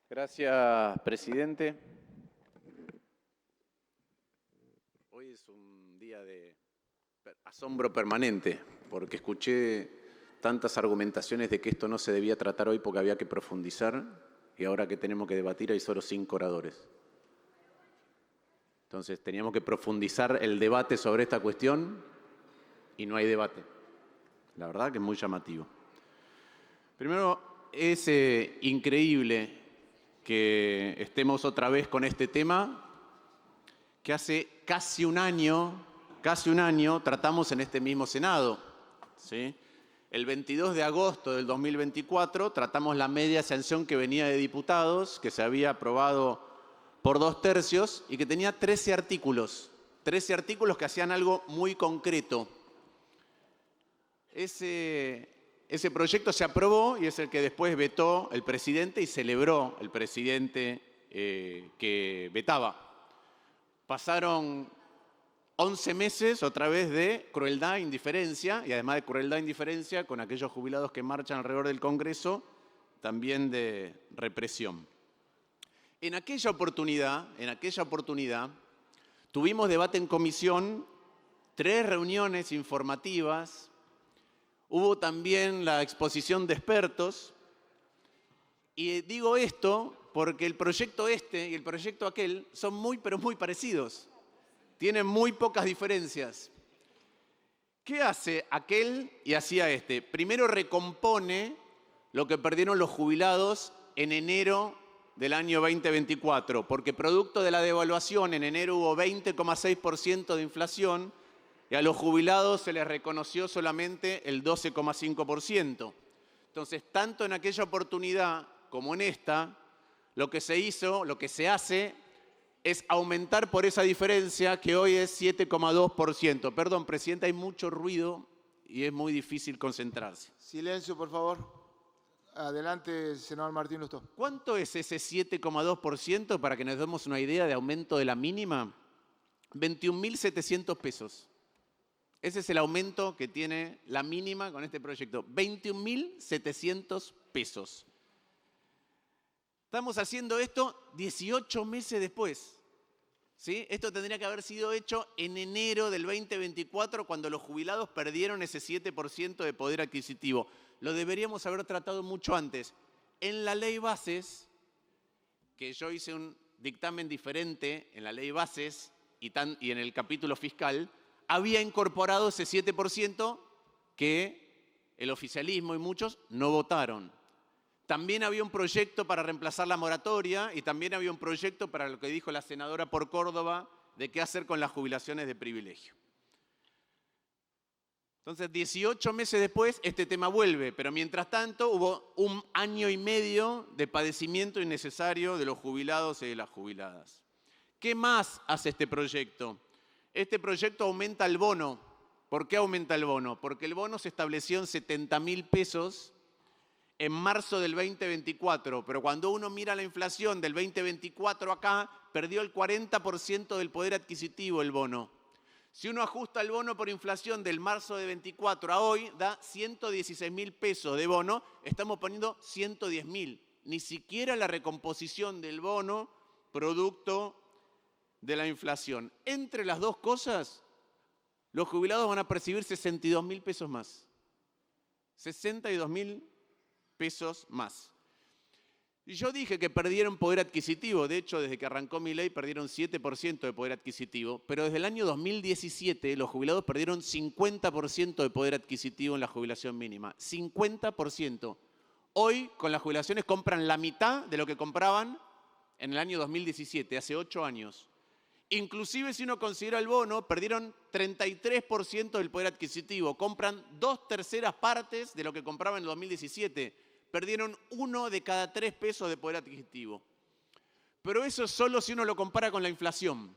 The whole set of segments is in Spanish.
Gracias, presidente. Hoy es un día de asombro permanente, porque escuché tantas argumentaciones de que esto no se debía tratar hoy porque había que profundizar, y ahora que tenemos que debatir hay solo 5 oradores. Entonces teníamos que profundizar el debate sobre esta cuestión y no hay debate. La verdad que es muy llamativo. Primero, es increíble que estemos otra vez con este tema que hace casi un año tratamos en este mismo Senado, ¿sí? El 22 de agosto del 2024 tratamos la media sanción que venía de diputados, que se había aprobado por 2/3 y que tenía 13 artículos que hacían algo muy concreto. Ese proyecto se aprobó y es el que después vetó el presidente y celebró el presidente que vetaba. Pasaron 11 meses otra vez de crueldad e indiferencia, y además de crueldad e indiferencia con aquellos jubilados que marchan alrededor del Congreso, también de represión. En aquella oportunidad, tuvimos debate en comisión, 3 reuniones informativas, hubo también la exposición de expertos, y digo esto porque el proyecto este y el proyecto aquel son muy, pero muy parecidos. Tienen muy pocas diferencias. ¿Qué hace aquel y hacía este? Primero recompone lo que perdieron los jubilados en enero del año 2024, porque producto de la devaluación en enero hubo 20,6% de inflación y a los jubilados se les reconoció solamente el 12,5%. Entonces, tanto en aquella oportunidad como en esta, lo que se hizo, lo que se hace, es aumentar por esa diferencia que hoy es 7,2%. Perdón, presidente, hay mucho ruido y es muy difícil concentrarse. Silencio, por favor. Adelante, senador Martín Lustó. ¿Cuánto es ese 7,2% para que nos demos una idea de aumento de la mínima? 21.700 pesos. Ese es el aumento que tiene la mínima con este proyecto. 21.700 pesos. Estamos haciendo esto 18 meses después, ¿sí? Esto tendría que haber sido hecho en enero del 2024, cuando los jubilados perdieron ese 7% de poder adquisitivo. Lo deberíamos haber tratado mucho antes. En la ley bases, que yo hice un dictamen diferente en la ley bases y en el capítulo fiscal, había incorporado ese 7% que el oficialismo y muchos no votaron. También había un proyecto para reemplazar la moratoria y también había un proyecto para lo que dijo la senadora por Córdoba de qué hacer con las jubilaciones de privilegio. Entonces, 18 meses después, este tema vuelve, pero mientras tanto hubo 1 año y medio de padecimiento innecesario de los jubilados y de las jubiladas. ¿Qué más hace este proyecto? Este proyecto aumenta el bono. ¿Por qué aumenta el bono? Porque el bono se estableció en 70.000 pesos en marzo del 2024, pero cuando uno mira la inflación del 2024 acá, perdió el 40% del poder adquisitivo el bono. Si uno ajusta el bono por inflación del marzo de 24 a hoy, da 116.000 pesos de bono, estamos poniendo 110.000. Ni siquiera la recomposición del bono producto de la inflación. Entre las dos cosas, los jubilados van a percibir 62.000 pesos más. 62.000 pesos más. Y yo dije que perdieron poder adquisitivo. De hecho, desde que arrancó mi ley perdieron 7% de poder adquisitivo. Pero desde el año 2017 los jubilados perdieron 50% de poder adquisitivo en la jubilación mínima. 50%. Hoy, con las jubilaciones, compran la mitad de lo que compraban en el año 2017, hace 8 años. Inclusive, si uno considera el bono, perdieron 33% del poder adquisitivo. Compran 2/3 partes de lo que compraban en el 2017. Perdieron 1 de cada 3 pesos de poder adquisitivo. Pero eso es solo si uno lo compara con la inflación.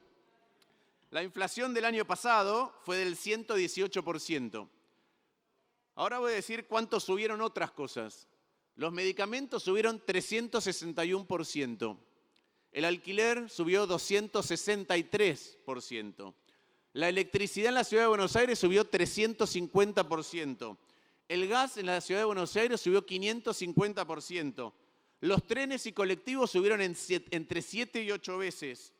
La inflación del año pasado fue del 118%. Ahora voy a decir cuánto subieron otras cosas. Los medicamentos subieron 361%. El alquiler subió 263%. La electricidad en la Ciudad de Buenos Aires subió 350%. El gas en la Ciudad de Buenos Aires subió 550%. Los trenes y colectivos subieron entre 7 y 8 veces.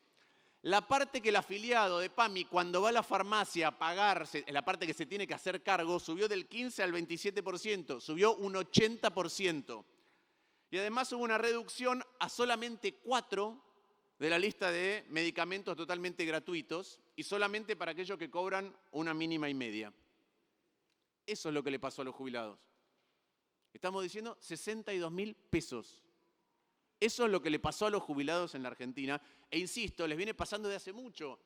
La parte que el afiliado de PAMI, cuando va a la farmacia a pagarse, la parte que se tiene que hacer cargo, subió del 15 al 27%, subió un 80%. Y además hubo una reducción a solamente 4 de la lista de medicamentos totalmente gratuitos y solamente para aquellos que cobran una mínima y media. Eso es lo que le pasó a los jubilados. Estamos diciendo 62.000 pesos. Eso es lo que le pasó a los jubilados en la Argentina. E insisto, les viene pasando de hace mucho,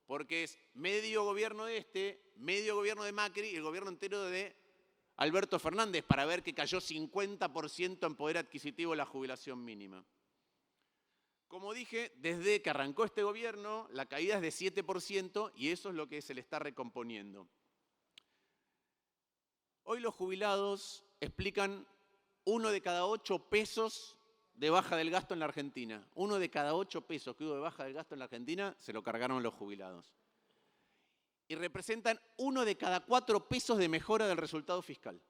porque es medio gobierno de medio gobierno de Macri y el gobierno entero de Alberto Fernández, para ver que cayó 50% en poder adquisitivo la jubilación mínima. Como dije, desde que arrancó este gobierno, la caída es de 7% y eso es lo que se le está recomponiendo. Hoy los jubilados explican 1 de cada 8 pesos de baja del gasto en la Argentina. 1 de cada 8 pesos que hubo de baja del gasto en la Argentina se lo cargaron los jubilados. Y representan 1 de cada 4 pesos de mejora del resultado fiscal.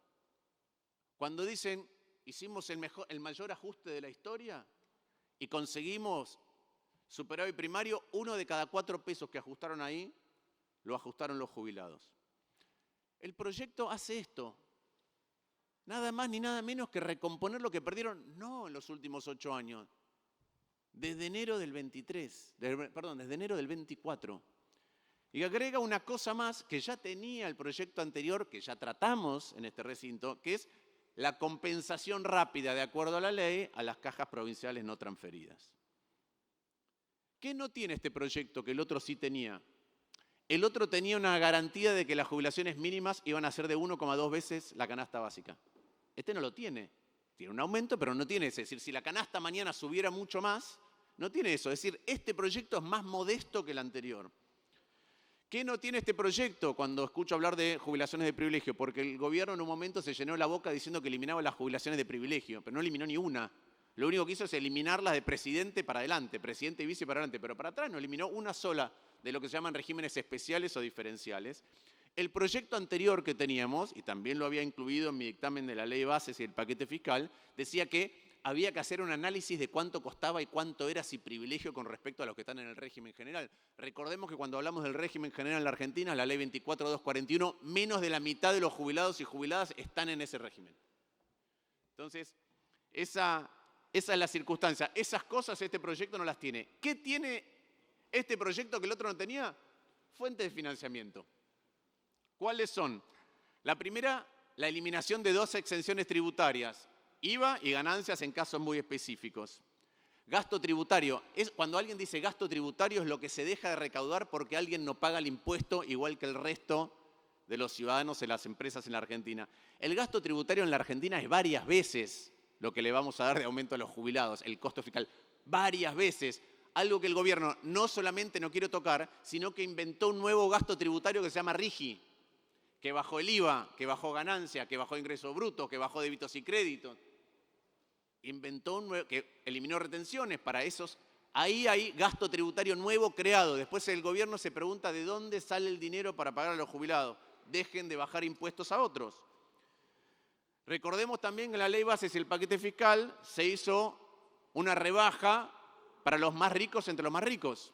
Cuando dicen, hicimos el mayor ajuste de la historia y conseguimos superávit primario, 1 de cada 4 pesos que ajustaron ahí, lo ajustaron los jubilados. El proyecto hace esto. Nada más ni nada menos que recomponer lo que perdieron, no en los últimos 8 años, desde enero del 24. Y agrega una cosa más que ya tenía el proyecto anterior, que ya tratamos en este recinto, que es la compensación rápida, de acuerdo a la ley, a las cajas provinciales no transferidas. ¿Qué no tiene este proyecto que el otro sí tenía? El otro tenía una garantía de que las jubilaciones mínimas iban a ser de 1,2 veces la canasta básica. Este no lo tiene. Tiene un aumento, pero no tiene ese. Es decir, si la canasta mañana subiera mucho más, no tiene eso. Es decir, este proyecto es más modesto que el anterior. ¿Qué no tiene este proyecto cuando escucho hablar de jubilaciones de privilegio? Porque el gobierno en un momento se llenó la boca diciendo que eliminaba las jubilaciones de privilegio, pero no eliminó ni una. Lo único que hizo es eliminarlas de presidente para adelante, presidente y vice para adelante, pero para atrás no eliminó una sola de lo que se llaman regímenes especiales o diferenciales. El proyecto anterior que teníamos, y también lo había incluido en mi dictamen de la ley de bases y el paquete fiscal, decía que había que hacer un análisis de cuánto costaba y cuánto era si privilegio con respecto a los que están en el régimen general. Recordemos que cuando hablamos del régimen general en la Argentina, la ley 24.241, menos de la mitad de los jubilados y jubiladas están en ese régimen. Entonces, esa es la circunstancia. Esas cosas este proyecto no las tiene. ¿Qué tiene este proyecto que el otro no tenía? Fuentes de financiamiento. ¿Cuáles son? La primera, la eliminación de 2 exenciones tributarias, IVA y ganancias en casos muy específicos. Gasto tributario. Cuando alguien dice gasto tributario es lo que se deja de recaudar porque alguien no paga el impuesto igual que el resto de los ciudadanos en las empresas en la Argentina. El gasto tributario en la Argentina es varias veces lo que le vamos a dar de aumento a los jubilados, el costo fiscal. Varias veces. Algo que el gobierno no solamente no quiere tocar, sino que inventó un nuevo gasto tributario que se llama RIGI, que bajó el IVA, que bajó ganancia, que bajó ingresos brutos, que bajó débitos y créditos. Inventó un nuevo, que eliminó retenciones para esos. Ahí hay gasto tributario nuevo creado. Después el gobierno se pregunta de dónde sale el dinero para pagar a los jubilados. Dejen de bajar impuestos a otros. Recordemos también que en la ley bases y el paquete fiscal se hizo una rebaja para los más ricos entre los más ricos.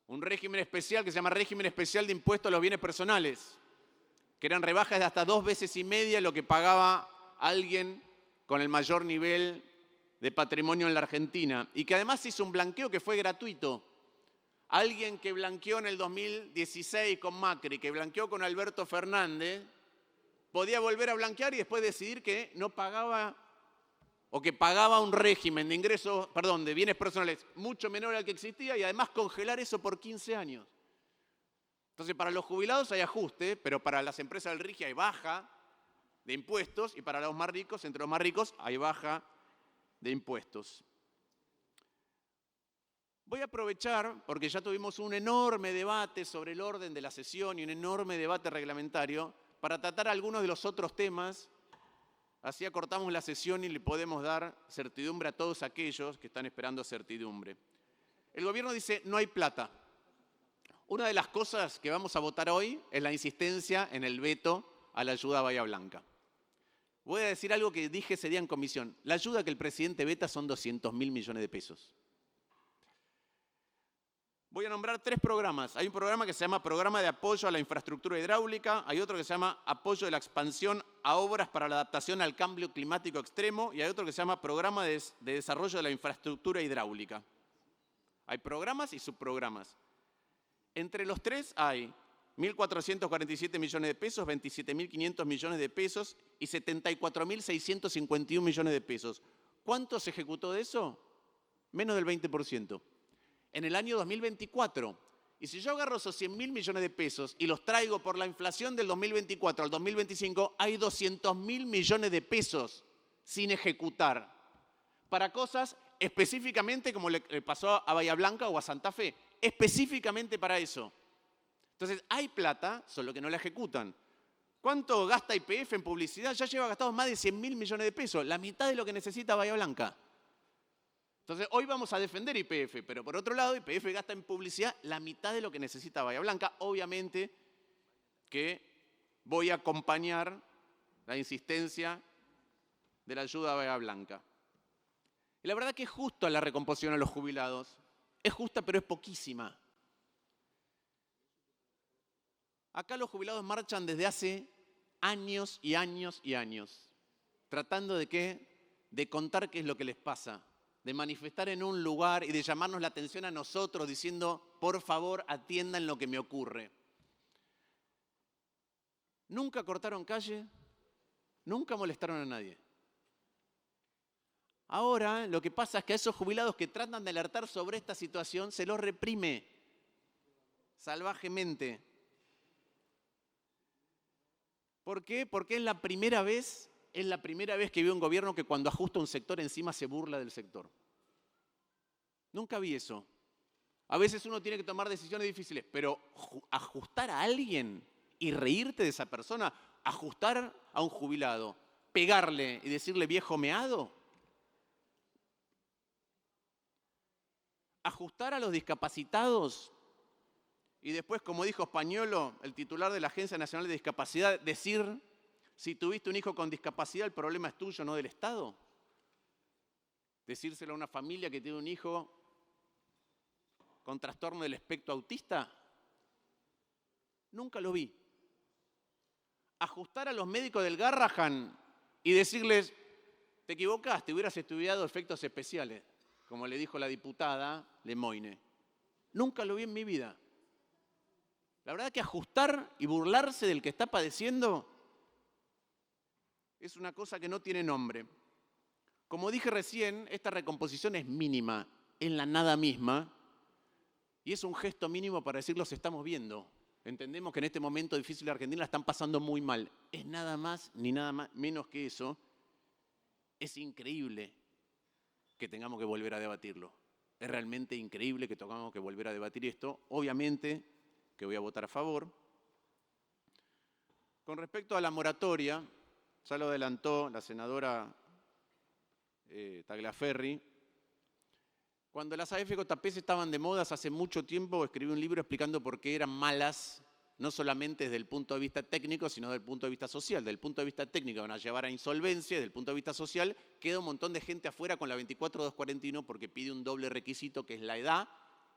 Un régimen especial que se llama régimen especial de impuestos a los bienes personales, que eran rebajas de hasta 2,5 veces lo que pagaba alguien con el mayor nivel de patrimonio en la Argentina. Y que además hizo un blanqueo que fue gratuito. Alguien que blanqueó en el 2016 con Macri, que blanqueó con Alberto Fernández, podía volver a blanquear y después decidir que no pagaba o que pagaba un régimen de ingresos, de bienes personales mucho menor al que existía y además congelar eso por 15 años. Entonces, para los jubilados hay ajuste, pero para las empresas del RIGI hay baja de impuestos y para los más ricos, entre los más ricos, hay baja de impuestos. Voy a aprovechar, porque ya tuvimos un enorme debate sobre el orden de la sesión y un enorme debate reglamentario, para tratar algunos de los otros temas. Así acortamos la sesión y le podemos dar certidumbre a todos aquellos que están esperando certidumbre. El gobierno dice, no hay plata. Una de las cosas que vamos a votar hoy es la insistencia en el veto a la ayuda a Bahía Blanca. Voy a decir algo que dije ese día en comisión. La ayuda que el presidente veta son 200.000 millones de pesos. Voy a nombrar 3 programas. Hay un programa que se llama Programa de Apoyo a la Infraestructura Hidráulica, hay otro que se llama Apoyo de la Expansión a Obras para la Adaptación al Cambio Climático Extremo y hay otro que se llama Programa de Desarrollo de la Infraestructura Hidráulica. Hay programas y subprogramas. Entre los 3 hay 1.447 millones de pesos, 27.500 millones de pesos y 74.651 millones de pesos. ¿Cuánto se ejecutó de eso? Menos del 20%. En el año 2024. Y si yo agarro esos 100.000 millones de pesos y los traigo por la inflación del 2024 al 2025, hay 200.000 millones de pesos sin ejecutar para cosas específicamente como le pasó a Bahía Blanca o a Santa Fe, específicamente para eso. Entonces, hay plata, solo que no la ejecutan. ¿Cuánto gasta YPF en publicidad? Ya lleva gastados más de 100.000 millones de pesos, la mitad de lo que necesita Bahía Blanca. Entonces, hoy vamos a defender YPF, pero por otro lado, YPF gasta en publicidad la mitad de lo que necesita Bahía Blanca. Obviamente que voy a acompañar la insistencia de la ayuda a Bahía Blanca. Y la verdad que es justa la recomposición a los jubilados. Es justa, pero es poquísima. Acá los jubilados marchan desde hace años y años y años, tratando de ¿qué? De contar qué es lo que les pasa, de manifestar en un lugar y de llamarnos la atención a nosotros diciendo, por favor, atiendan lo que me ocurre. Nunca cortaron calle, nunca molestaron a nadie. Ahora lo que pasa es que a esos jubilados que tratan de alertar sobre esta situación se los reprime salvajemente. ¿Por qué? Porque es la primera vez que veo un gobierno que cuando ajusta un sector encima se burla del sector. Nunca vi eso. A veces uno tiene que tomar decisiones difíciles, pero ajustar a alguien y reírte de esa persona, ajustar a un jubilado, pegarle y decirle viejo meado, ajustar a los discapacitados y después, como dijo Españolo, el titular de la Agencia Nacional de Discapacidad, decir, si tuviste un hijo con discapacidad, el problema es tuyo, no del Estado. Decírselo a una familia que tiene un hijo con trastorno del espectro autista, nunca lo vi. Ajustar a los médicos del Garrahan y decirles, te equivocaste, hubieras estudiado efectos especiales, como le dijo la diputada Lemoine. Nunca lo vi en mi vida. La verdad que ajustar y burlarse del que está padeciendo es una cosa que no tiene nombre. Como dije recién, esta recomposición es mínima, en la nada misma, y es un gesto mínimo para decir los estamos viendo. Entendemos que en este momento difícil de Argentina la están pasando muy mal. Es nada más ni nada menos que eso. Es increíble que tengamos que volver a debatirlo. Es realmente increíble que tengamos que volver a debatir esto. Obviamente que voy a votar a favor. Con respecto a la moratoria, ya lo adelantó la senadora Tagliaferri, cuando las AFJP estaban de moda hace mucho tiempo, escribí un libro explicando por qué eran malas, no solamente desde el punto de vista técnico, sino desde el punto de vista social. Desde el punto de vista técnico van a llevar a insolvencia, desde el punto de vista social queda un montón de gente afuera con la 24241 porque pide un doble requisito que es la edad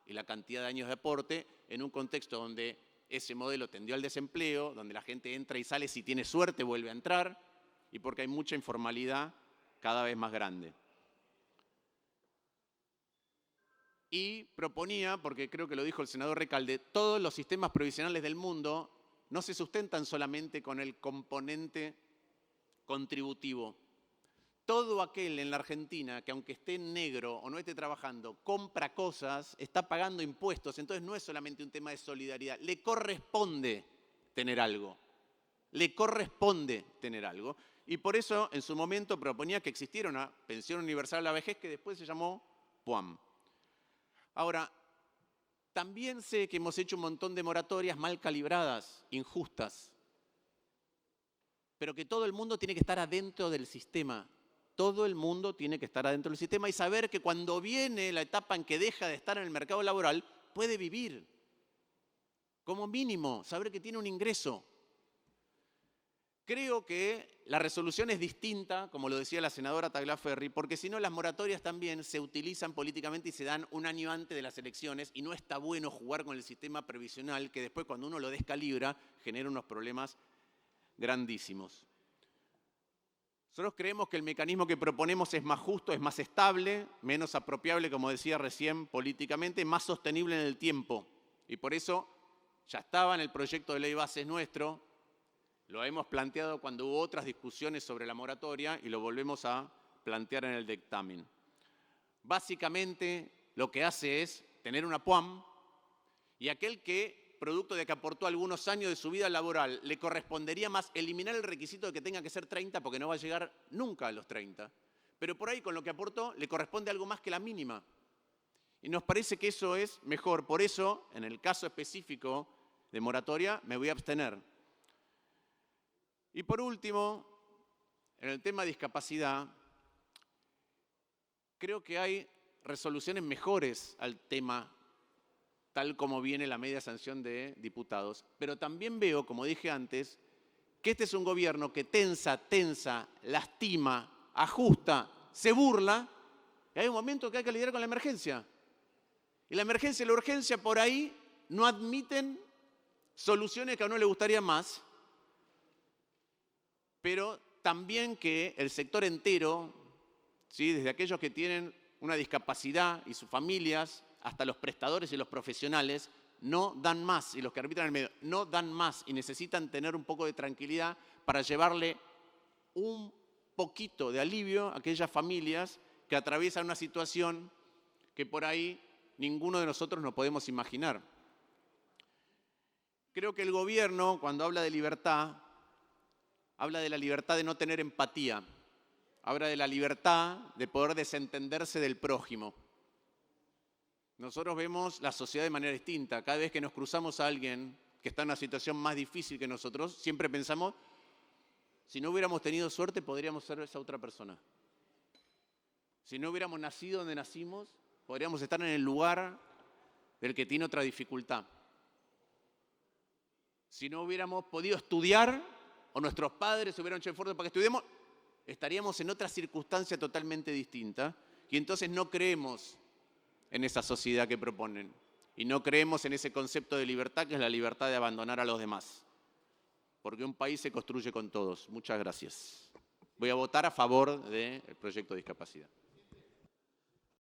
y la cantidad de años de aporte en un contexto donde ese modelo tendió al desempleo, donde la gente entra y sale, si tiene suerte vuelve a entrar y porque hay mucha informalidad cada vez más grande. Y proponía, porque creo que lo dijo el senador Recalde, todos los sistemas provisionales del mundo no se sustentan solamente con el componente contributivo. Todo aquel en la Argentina que aunque esté en negro o no esté trabajando, compra cosas, está pagando impuestos, entonces no es solamente un tema de solidaridad, le corresponde tener algo. Le corresponde tener algo. Y por eso en su momento proponía que existiera una pensión universal a la vejez que después se llamó PUAM. Ahora, también sé que hemos hecho un montón de moratorias mal calibradas, injustas, pero que todo el mundo tiene que estar adentro del sistema. Todo el mundo tiene que estar adentro del sistema y saber que cuando viene la etapa en que deja de estar en el mercado laboral, puede vivir. Como mínimo, saber que tiene un ingreso. Creo que la resolución es distinta, como lo decía la senadora Tagliaferri, porque si no las moratorias también se utilizan políticamente y se dan un año antes de las elecciones y no está bueno jugar con el sistema previsional que después cuando uno lo descalibra genera unos problemas grandísimos. Nosotros creemos que el mecanismo que proponemos es más justo, es más estable, menos apropiable, como decía recién, políticamente, más sostenible en el tiempo. Y por eso ya estaba en el proyecto de ley bases nuestro. Lo hemos planteado cuando hubo otras discusiones sobre la moratoria y lo volvemos a plantear en el dictamen. Básicamente lo que hace es tener una PUAM y aquel que, producto de que aportó algunos años de su vida laboral, le correspondería más eliminar el requisito de que tenga que ser 30 porque no va a llegar nunca a los 30. Pero por ahí con lo que aportó le corresponde algo más que la mínima. Y nos parece que eso es mejor. Por eso, en el caso específico de moratoria, me voy a abstener. Y por último, en el tema de discapacidad, creo que hay resoluciones mejores al tema, tal como viene la media sanción de diputados. Pero también veo, como dije antes, que este es un gobierno que tensa, lastima, ajusta, se burla, y hay un momento que hay que lidiar con la emergencia. Y la emergencia y la urgencia por ahí no admiten soluciones que a uno le gustaría más, pero también que el sector entero, ¿sí?, desde aquellos que tienen una discapacidad y sus familias, hasta los prestadores y los profesionales, no dan más, y los que arbitran en el medio, no dan más y necesitan tener un poco de tranquilidad para llevarle un poquito de alivio a aquellas familias que atraviesan una situación que por ahí ninguno de nosotros nos podemos imaginar. Creo que el gobierno, cuando habla de libertad, habla de la libertad de no tener empatía, habla de la libertad de poder desentenderse del prójimo. Nosotros vemos la sociedad de manera distinta. Cada vez que nos cruzamos a alguien que está en una situación más difícil que nosotros, siempre pensamos, si no hubiéramos tenido suerte, podríamos ser esa otra persona. Si no hubiéramos nacido donde nacimos, podríamos estar en el lugar del que tiene otra dificultad. Si no hubiéramos podido estudiar, o nuestros padres se hubieran hecho esfuerzo para que estudiemos, estaríamos en otra circunstancia totalmente distinta. Y entonces no creemos en esa sociedad que proponen. Y no creemos en ese concepto de libertad, que es la libertad de abandonar a los demás. Porque un país se construye con todos. Muchas gracias. Voy a votar a favor del proyecto de discapacidad.